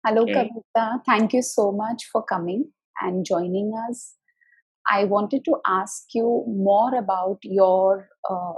Hello, Okay. Kavita. Thank you so much for coming and joining us. I wanted to ask you more about your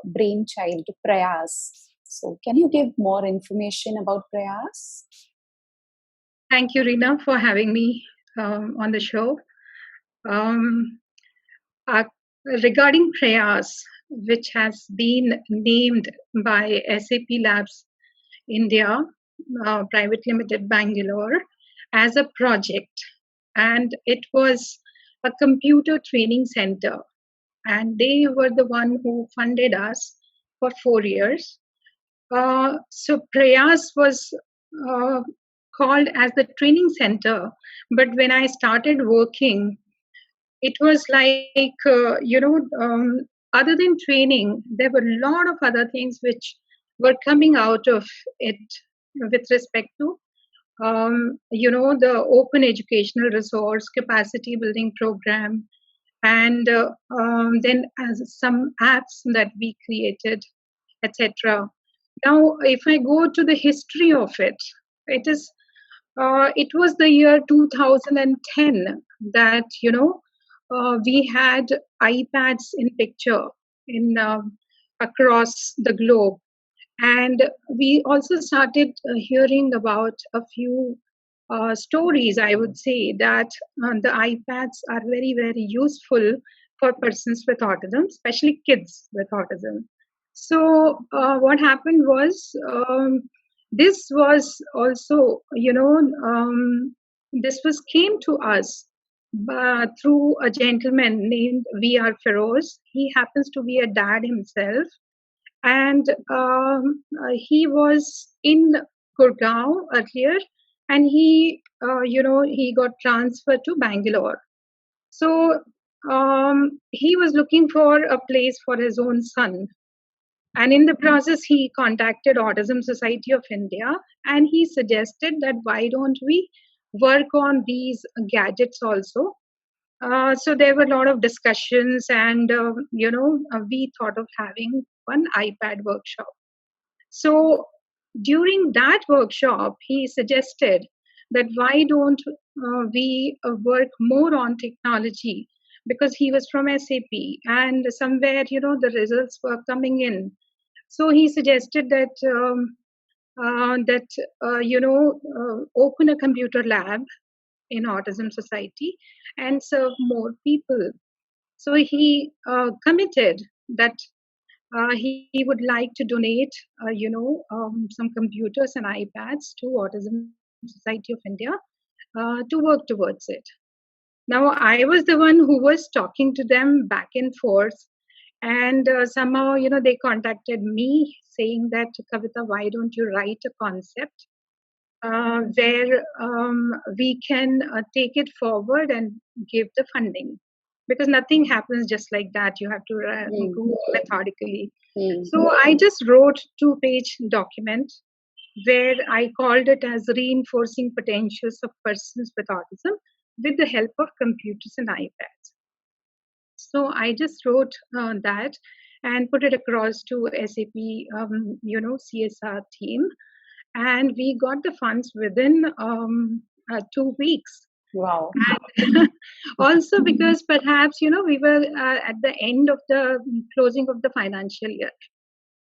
brainchild, Prayas. So, can you give more information about Prayas? Thank you, Rina, for having me on the show. Um, uh, Regarding Prayas, which has been named by SAP Labs India, Private Limited, Bangalore, as a project, and it was a computer training center, and they were the one who funded us for 4 years. So Prayas was uh, called as the training center, but when I started working, it was like other than training, there were a lot of other things which were coming out of it with respect to the open educational resource capacity building program, and then as some apps that we created, etc. Now, if I go to the history of it, it was the year 2010 that we had iPads in picture in across the globe, and we also started hearing about a few stories. I would say that the iPads are very very useful for persons with autism, especially kids with autism. So what happened was, this was also, this was came to us through a gentleman named VR Feroz. He happens to be a dad himself, and he was in Gurgaon earlier, and he got transferred to Bangalore. So he was looking for a place for his own son, and in the process, he contacted Autism Society of India, and he suggested that why don't we work on these gadgets also. So there were a lot of discussions, and we thought of having one iPad workshop. So during that workshop, he suggested that why don't we work more on technology, because he was from SAP, and somewhere the results were coming in. So he suggested that open a computer lab in Autism Society and serve more people. So he committed that he would like to donate, some computers and iPads to Autism Society of India to work towards it. Now, I was the one who was talking to them back and forth, and somehow, they contacted me saying that, Kavita, why don't you write a concept where we can take it forward and give the funding, because nothing happens just like that. You have to go methodically. So I just wrote 2-page document where I called it as reinforcing potentials of persons with autism with the help of computers and iPads. So I just wrote that and put it across to SAP, CSR team, and we got the funds within 2 weeks. Wow. And also because perhaps we were at the end of the closing of the financial year,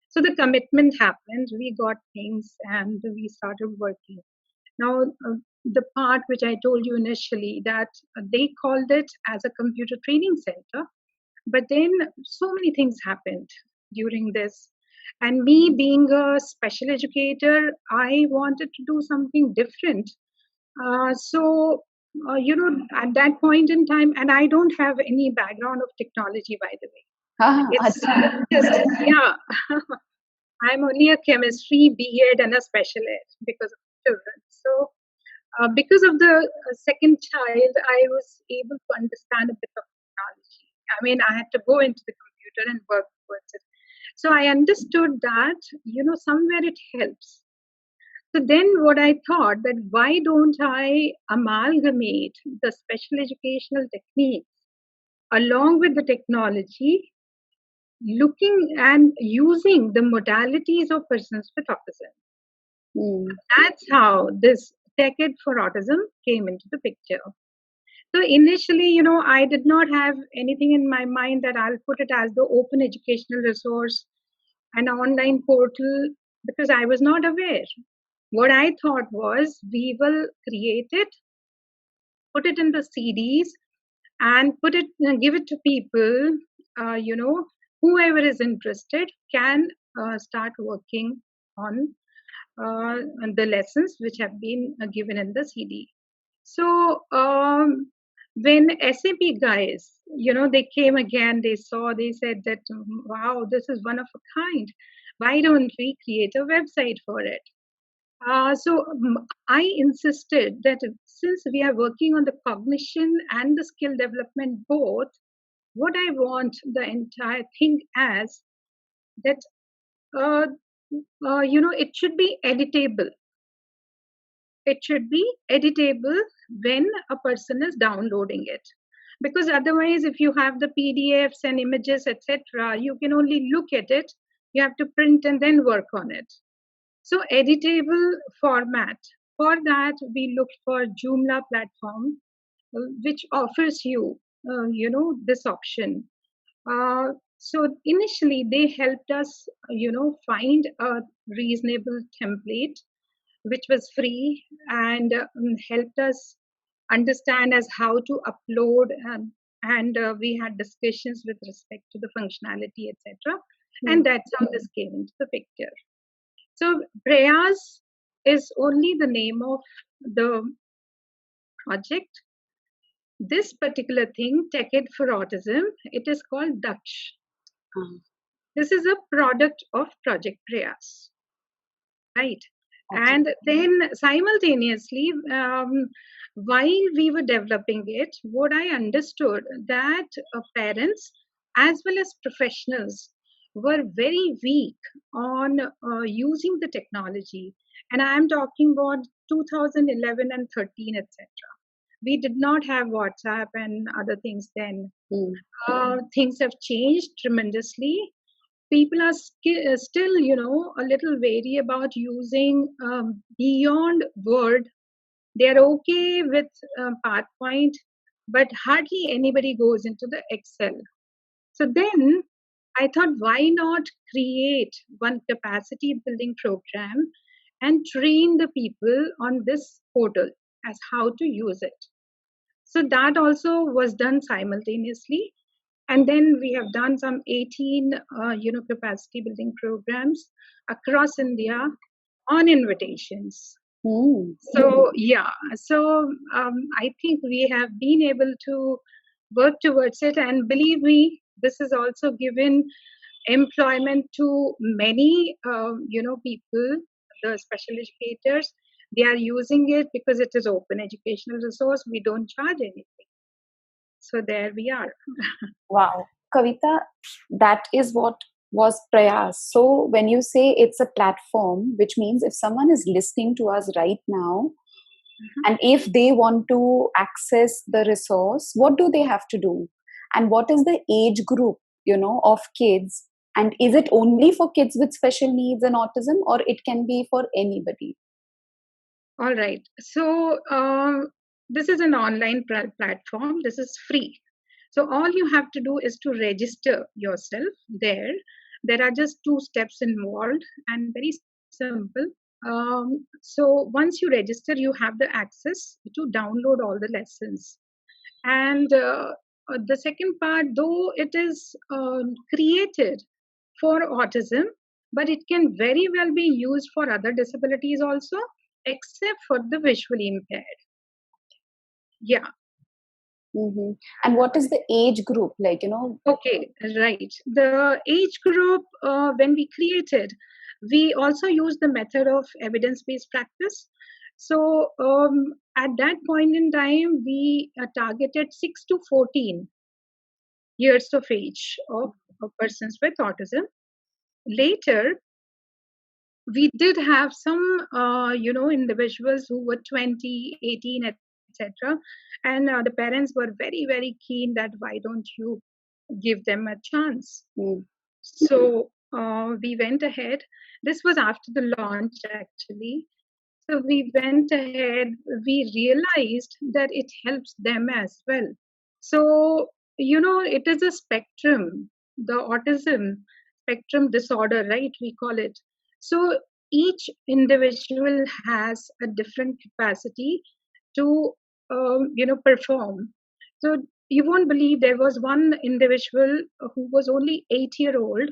so the commitment happened. We got things and we started working. Now, the part which I told you initially, that they called it as a computer training center, but then so many things happened during this. And me being a special educator, I wanted to do something different. At that point in time, and I don't have any background of technology, by the way. It's just, yeah. I'm only a chemistry B.Ed and a special ed because of children. So, because of the second child, I was able to understand a bit of technology. I mean, I had to go into the computer and work towards it. So I understood that, somewhere it helps. So then what I thought, that why don't I amalgamate the special educational techniques along with the technology, looking and using the modalities of persons with autism. That's how this Decade for Autism came into the picture. So initially, I did not have anything in my mind that I'll put it as the open educational resource, an online portal, because I was not aware. What I thought was we will create it, put it in the CDs, and give it to people. Whoever is interested can start working on the lessons which have been given in the CD. So when SAP guys, they came again, they said that, wow, this is one of a kind. Why don't we create a website for it? I insisted that since we are working on the cognition and the skill development both, what I want the entire thing as that, it should be editable. It should be editable when a person is downloading it. Because otherwise, if you have the PDFs and images, etc., you can only look at it. You have to print and then work on it. So editable format. For that, we looked for Joomla platform, which offers you, this option. So initially, they helped us, find a reasonable template, which was free, and helped us understand as how to upload, and we had discussions with respect to the functionality, etc. And that's how this came into the picture. So Prayas is only the name of the project. This particular thing, Decade for Autism, it is called Daksh. This is a product of Project Prayas, right? Okay. And then simultaneously, while we were developing it, what I understood that parents as well as professionals were very weak on using the technology. And I am talking about 2011 and 13, etc. We did not have WhatsApp and other things then. Things have changed tremendously. People are still, a little wary about using beyond Word. They're okay with PowerPoint, but hardly anybody goes into the Excel. So then I thought, why not create one capacity building program and train the people on this portal as how to use it. So that also was done simultaneously. And then we have done some 18, capacity building programs across India on invitations. So I think we have been able to work towards it, and believe me, this has also given employment to many, people, the special educators. They are using it because it is open educational resource. We don't charge anything. So there we are. Wow. Kavita, that is what was Prayas. So when you say it's a platform, which means if someone is listening to us right now, and if they want to access the resource, what do they have to do? And what is the age group, of kids? And is it only for kids with special needs and autism, or it can be for anybody? All right. So this is an online platform. This is free. So all you have to do is to register yourself there. There are just 2 steps involved and very simple. So once you register, you have the access to download all the lessons. And the second part, though it is created for autism, but it can very well be used for other disabilities also, except for the visually impaired. Yeah. And what is the age group like, Okay, right. The age group, when we created, we also used the method of evidence-based practice. So at that point in time, we targeted 6 to 14 years of age of persons with autism. Later, we did have some, individuals who were 20, 18, etc. And the parents were very, very keen that why don't you give them a chance? So we went ahead. This was after the launch, actually. So we went ahead, we realized that it helps them as well. So, it is a spectrum, the autism spectrum disorder, right? We call it. So each individual has a different capacity to, perform. So you won't believe there was one individual who was only 8-year-old,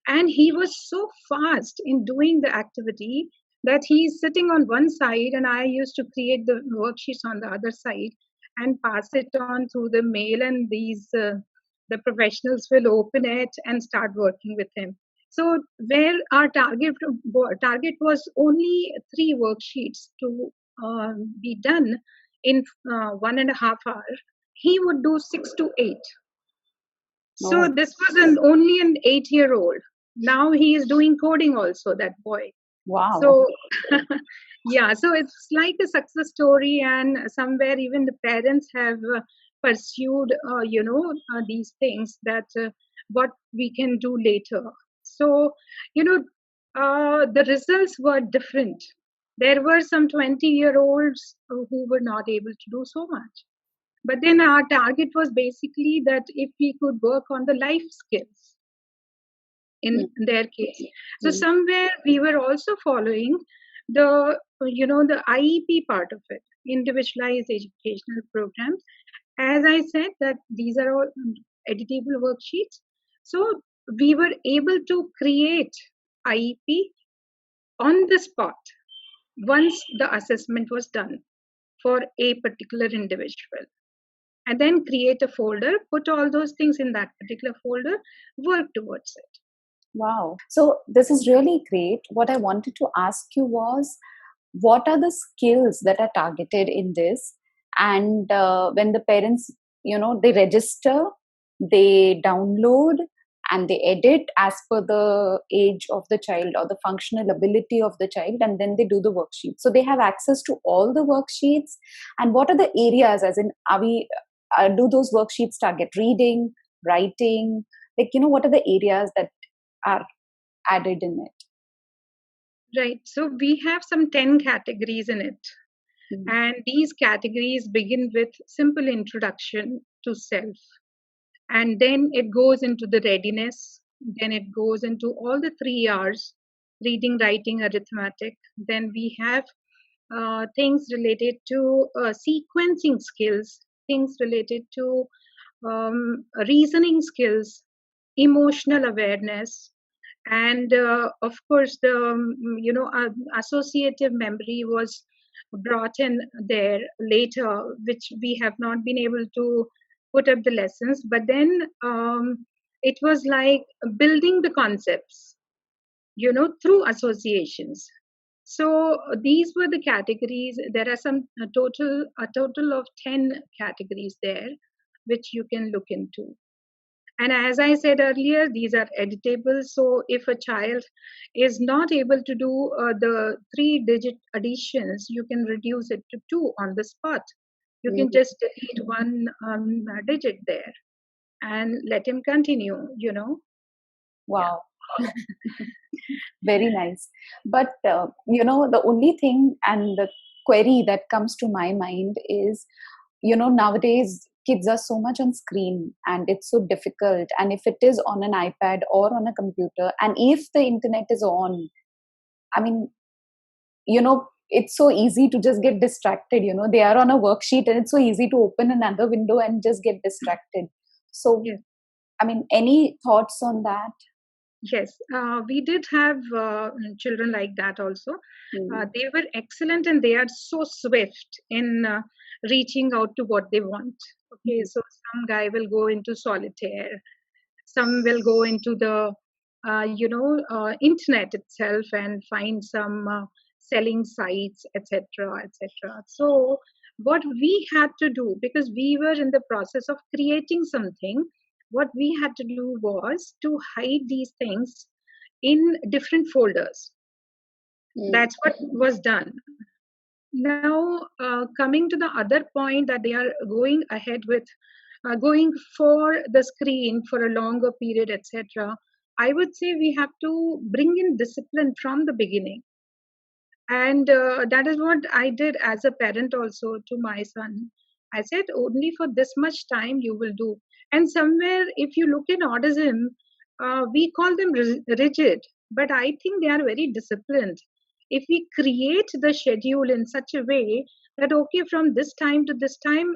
and he was so fast in doing the activity that he's sitting on one side and I used to create the worksheets on the other side and pass it on through the mail, and these the professionals will open it and start working with him. So where our target was only 3 worksheets to be done in 1.5 hour, he would do 6 to 8. So Oh, this was only an 8-year-old. Now he is doing coding also, that boy. wow. So yeah, so it's like a success story, and somewhere even the parents have pursued, these things that what we can do later. So you know, the results were different. There were some 20-year-olds who were not able to do so much, but then our target was basically that if we could work on the life skills in Mm, their case. So mm. somewhere we were also following the IEP part of it, individualized educational programs. As I said, that these are all editable worksheets. So we were able to create IEP on the spot once the assessment was done for a particular individual, and then create a folder, put all those things in that particular folder, work towards it. Wow. So this is really great. What I wanted to ask you was, what are the skills that are targeted in this? And when the parents, they register, they download, and they edit as per the age of the child or the functional ability of the child, and then they do the worksheet. So they have access to all the worksheets. And what are the areas, as in, do those worksheets target reading, writing? Like, what are the areas that are added in it? Right. So we have some 10 categories in it. Mm. And these categories begin with simple introduction to self. And then it goes into the readiness. Then it goes into all the 3 R's: reading, writing, arithmetic. Then we have things related to sequencing skills, things related to reasoning skills, emotional awareness, and of course the associative memory was brought in there later, which we have not been able to put up the lessons. But then it was like building the concepts, through associations. So these were the categories. There are a total of 10 categories there, which you can look into. And as I said earlier, these are editable. So if a child is not able to do the 3-digit additions, you can reduce it to 2 on the spot. You can Mm. just delete one digit there and let him continue. Yeah. Wow. Very nice. But, the only thing and the query that comes to my mind is, nowadays kids are so much on screen and it's so difficult. And if it is on an iPad or on a computer, and if the internet is on, I mean, it's so easy to just get distracted. They are on a worksheet and it's so easy to open another window and just get distracted. So, Yes. I mean, any thoughts on that? Yes, we did have children like that also. Hmm. They were excellent and they are so swift in reaching out to what they want. Okay, Hmm. so some guy will go into solitaire, some will go into the internet itself and find some selling sites, etc., etc. So what we had to do, because we were in the process of creating something, what we had to do was to hide these things in different folders. Mm. That's what was done. Now, coming to the other point that they are going ahead with, going for the screen for a longer period, etc., I would say we have to bring in discipline from the beginning. And that is what I did as a parent also to my son. I said, only for this much time you will do. And somewhere, if you look in autism, we call them rigid, but I think they are very disciplined. If we create the schedule in such a way that, okay, from this time to this time,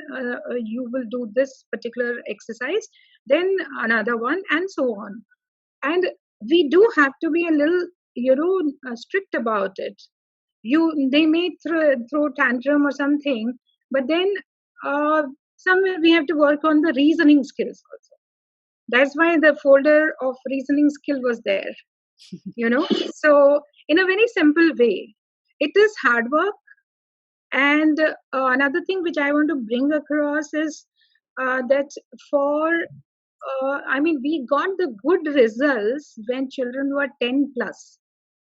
you will do this particular exercise, then another one, and so on. And we do have to be a little, strict about it. They may throw tantrum or something, but then uh, somewhere we have to work on the reasoning skills also. That's why the folder of reasoning skill was there, so in a very simple way, it is hard work. And another thing which I want to bring across is that for we got the good results when children were 10 plus.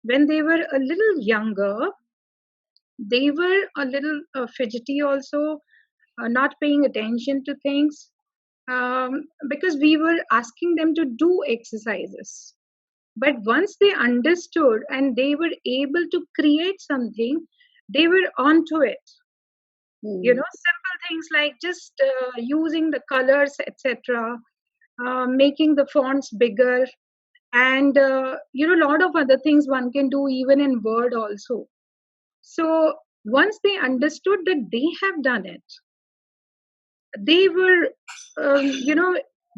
When they were a little younger, they were a little fidgety also, not paying attention to things, because we were asking them to do exercises. But once they understood and they were able to create something, they were onto it. Simple things like just using the colors, etc., making the fonts bigger, and a lot of other things one can do even in Word also. So once they understood that they have done it, they were,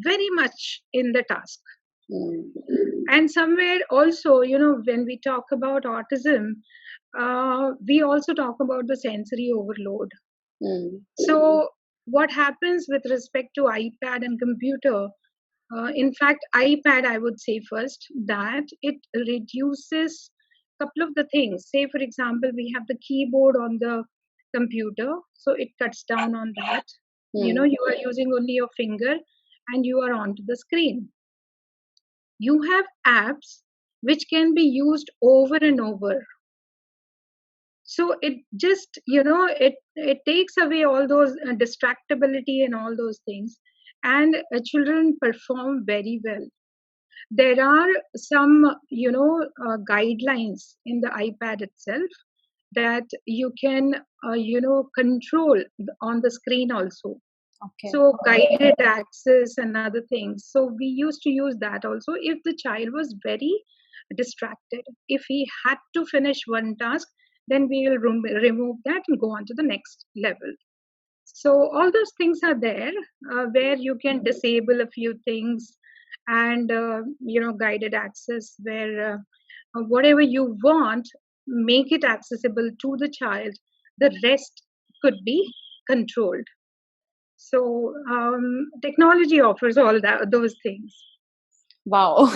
very much in the task. And somewhere also, when we talk about autism, we also talk about the sensory overload. So what happens with respect to iPad and computer? In fact, iPad, I would say first that it reduces a couple of the things. Say, for example, we have the keyboard on the computer, so it cuts down on that. You are using only your finger and you are onto the screen. You have apps which can be used over and over. So it just, it takes away all those distractibility and all those things. And children perform very well. There are some guidelines in the iPad itself that you can control on the screen also. Okay. So guided access and other things, so we used to use that also if the child was very distracted. If he had to finish one task, then we will remove that and go on to the next level. So all those things are there, where you can disable a few things, and guided access where whatever you want, make it accessible to the child. The rest could be controlled. So technology offers all those things. Wow.